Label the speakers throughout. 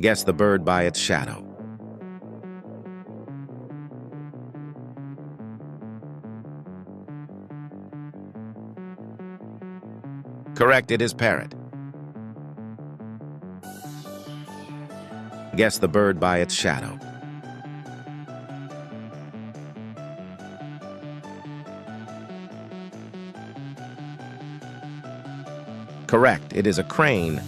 Speaker 1: Guess the bird by its shadow. Correct, it is parrot. Guess the bird by its shadow. Correct, it is a crane.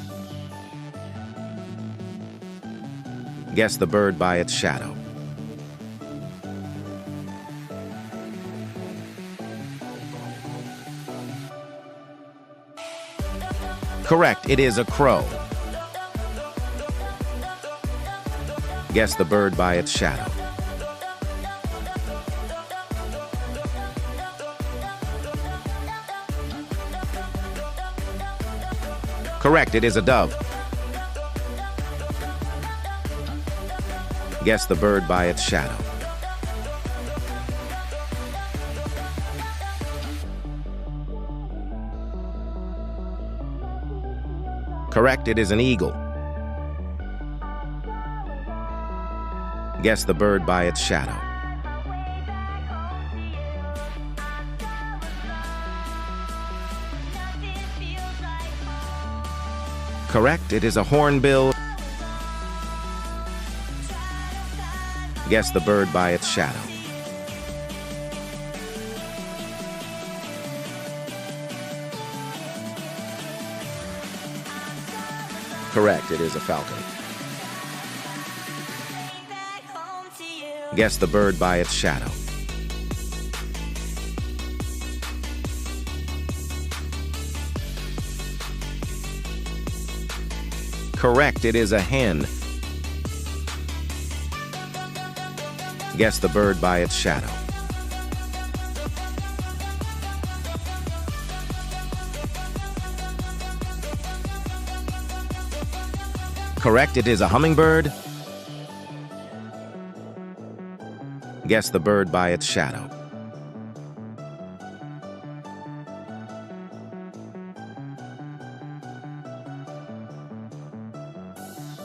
Speaker 1: Guess the bird by its shadow. Correct, it is a crow. Guess the bird by its shadow. Correct, it is a dove. Guess the bird by its shadow. Correct, it is an eagle. Guess the bird by its shadow. Correct, it is a hornbill. Guess the bird by its shadow. Correct, it is a falcon. Guess the bird by its shadow. Correct, it is a hen. Guess the bird by its shadow. Correct, it is a hummingbird. Guess the bird by its shadow.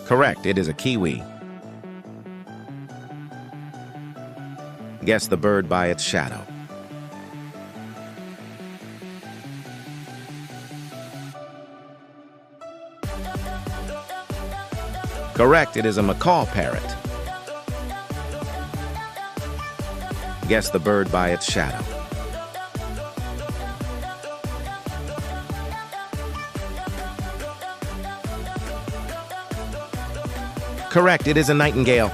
Speaker 1: Correct, it is a kiwi. Guess the bird by its shadow. Correct, it is a macaw parrot. Guess the bird by its shadow. Correct, it is a nightingale.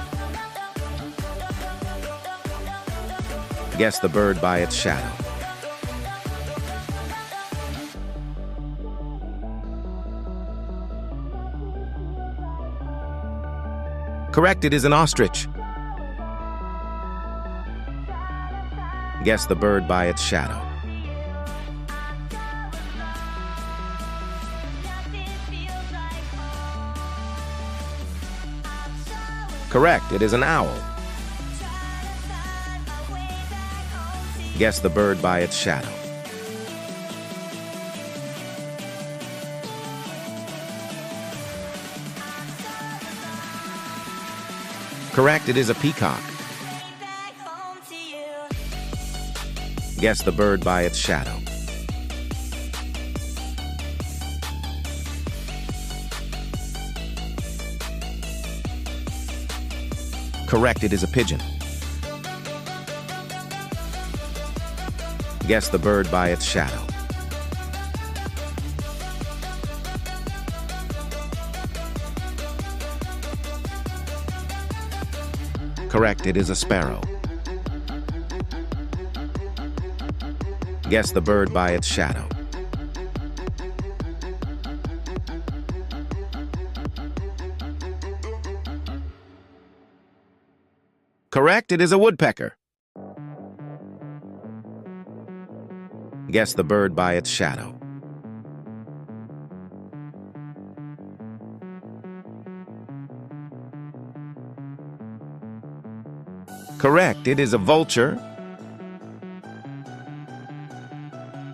Speaker 1: Guess the bird by its shadow. Correct, it is an ostrich. Guess the bird by its shadow. Correct, it is an owl. Guess the bird by its shadow. Correct, it is a peacock. Guess the bird by its shadow. Correct, it is a pigeon. Guess the bird by its shadow. Correct, it is a sparrow. Guess the bird by its shadow. Correct, it is a woodpecker. Guess the bird by its shadow. Correct, it is a vulture.